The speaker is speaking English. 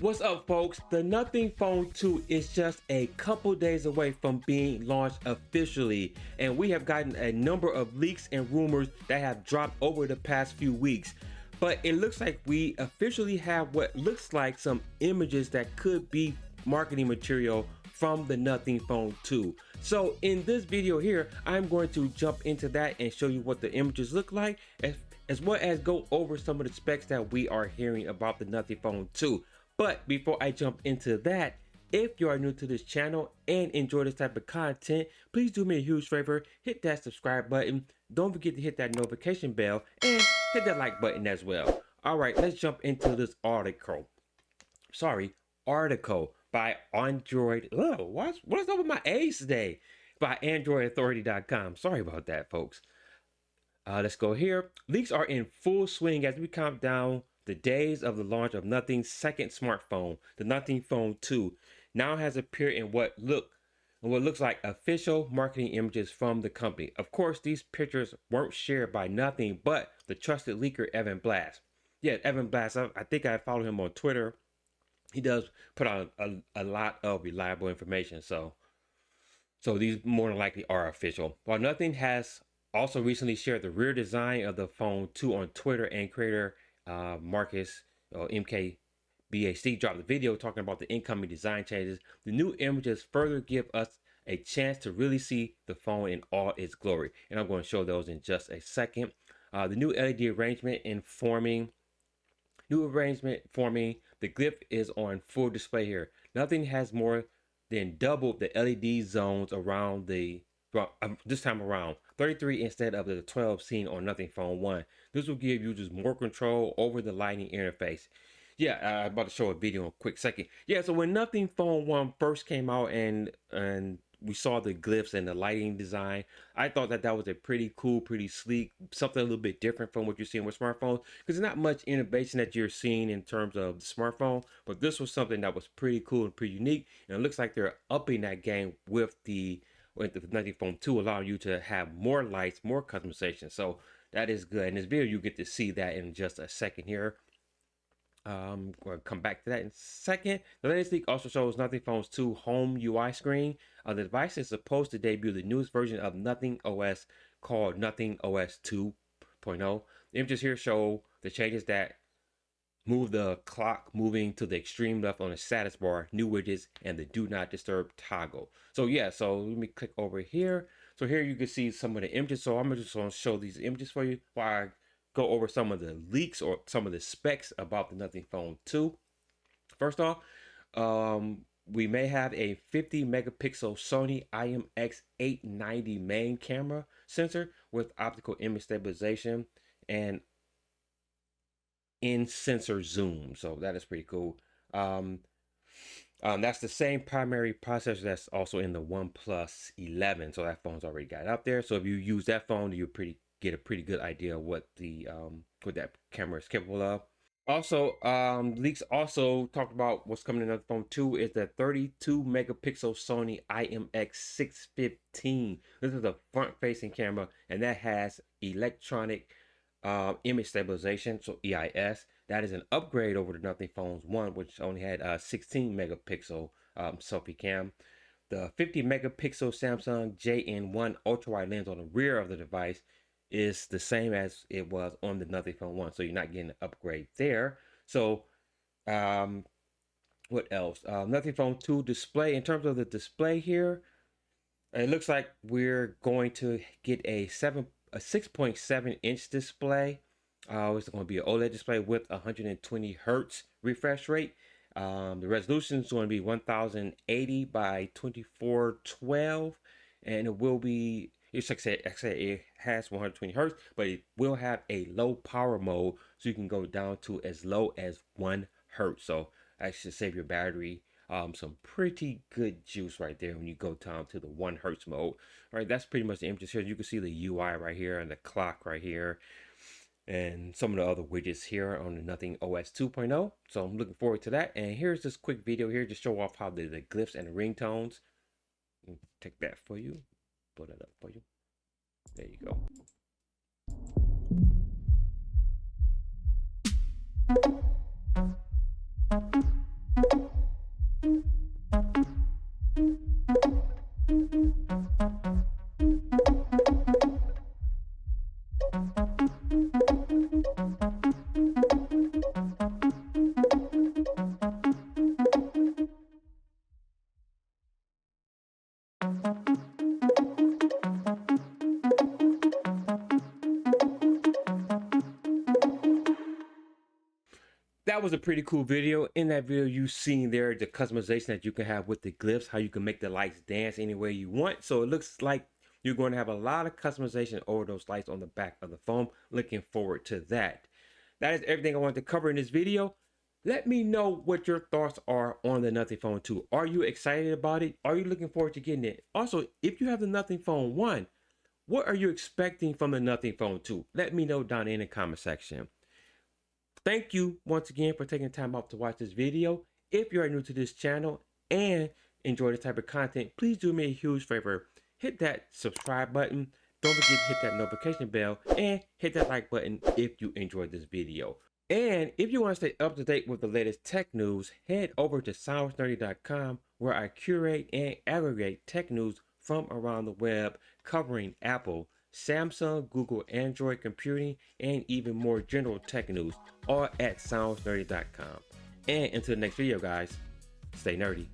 What's up, folks? The Nothing Phone 2 is just a couple days away from being launched officially, and we have gotten a number of leaks and rumors that have dropped over the past few weeks. But it looks like we officially have what looks like some images that could be marketing material from the Nothing Phone 2. So in this video here, I'm going to jump into that and show you what the images look like, as well as go over some of the specs that we are hearing about the Nothing Phone 2. But before I jump into that, if you are new to this channel and enjoy this type of content, please do me a huge favor, hit that subscribe button, don't forget to hit that notification bell, and hit that like button as well. Alright, let's jump into this article by Android. Oh, what's up with my A's today? By AndroidAuthority.com. Sorry about that, folks. Let's go here. Leaks are in full swing as we count down the days of the launch of Nothing's second smartphone. The Nothing Phone 2 now has appeared in what looks like official marketing images from the company. Of course, these pictures weren't shared by Nothing but the trusted leaker Evan Blass. Yeah, Evan Blass. I think I follow him on Twitter. He does put out a lot of reliable information. So these more than likely are official. While Nothing has also recently shared the rear design of the Phone 2 on Twitter, and creator Marcus MKBHD dropped the video talking about the incoming design changes. The new images further give us a chance to really see the phone in all its glory, and I'm going to show those in just a second. The new LED arrangement forming the glyph is on full display here. Nothing has more than doubled the LED zones around this time around, 33 instead of the 12 seen on Nothing Phone 1. This will give users more control over the lighting interface. Yeah, I'm about to show a video in a quick second. Yeah, so when Nothing Phone 1 first came out and we saw the glyphs and the lighting design, I thought that was a pretty cool, pretty sleek, something a little bit different from what you're seeing with smartphones, because there's not much innovation that you're seeing in terms of the smartphone, but this was something that was pretty cool and pretty unique, and it looks like they're upping that game with the Nothing Phone 2, allowing you to have more lights, more customization. So that is good. In this video, you get to see that in just a second here. I'm going to come back to that in a second. The latest leak also shows Nothing Phone's 2 home UI screen. The device is supposed to debut the newest version of Nothing OS called Nothing OS 2.0. The images here show the changes that move the clock moving to the extreme left on the status bar, new widgets, and the do not disturb toggle. So yeah, so let me click over here. So here you can see some of the images. So I'm just going to show these images for you while I go over some of the leaks or some of the specs about the Nothing Phone 2. First off, we may have a 50 megapixel Sony IMX890 main camera sensor with optical image stabilization and in sensor zoom. So that is pretty cool. That's the same primary processor that's also in the OnePlus 11. So that phone's already got it up there. So if you use that phone, you get a pretty good idea of what that camera is capable of. Also, leaks also talked about what's coming in the Phone 2 is the 32 megapixel Sony IMX615. This is a front-facing camera, and that has electronic image stabilization, so EIS. That is an upgrade over the Nothing Phone's 1, which only had 16 megapixel selfie cam. The 50 megapixel Samsung JN1 ultra wide lens on the rear of the device is the same as it was on the Nothing Phone 1, so you're not getting an upgrade there. So what else? Nothing Phone 2 display. In terms of the display here, it looks like we're going to get a 6.7 inch display. It's going to be an OLED display with 120 hertz refresh rate. The resolution is going to be 1080 by 2412, and it will be, it's like I said, it has 120 hertz, but it will have a low power mode, so you can go down to as low as 1 hertz. So that should save your battery some pretty good juice right there when you go down to the 1 hertz mode. All right, that's pretty much the images here. You can see the UI right here and the clock right here, and some of the other widgets here on the Nothing OS 2.0. So I'm looking forward to that. And here's this quick video here to show off how the glyphs and the ringtones. Take that for you. Pull that up for you. There you go. that was a pretty cool video. In that video, you seen there the customization that you can have with the glyphs, how you can make the lights dance any way you want. So it looks like you're going to have a lot of customization over those lights on the back of the phone. Looking forward to that. That is everything I wanted to cover in this video. Let me know what your thoughts are on the Nothing Phone 2. Are you excited about it? Are you looking forward to getting it? Also, if you have the Nothing Phone 1, what are you expecting from the Nothing Phone 2? Let me know down in the comment section. Thank you once again for taking time out to watch this video. If you are new to this channel and enjoy this type of content, please do me a huge favor. Hit that subscribe button. Don't forget to hit that notification bell and hit that like button if you enjoyed this video. And if you want to stay up to date with the latest tech news, head over to SoundsNerdy.com, where I curate and aggregate tech news from around the web covering Apple, Samsung, Google, Android computing, and even more general tech news, all at SoundsNerdy.com. And until the next video, guys, stay nerdy.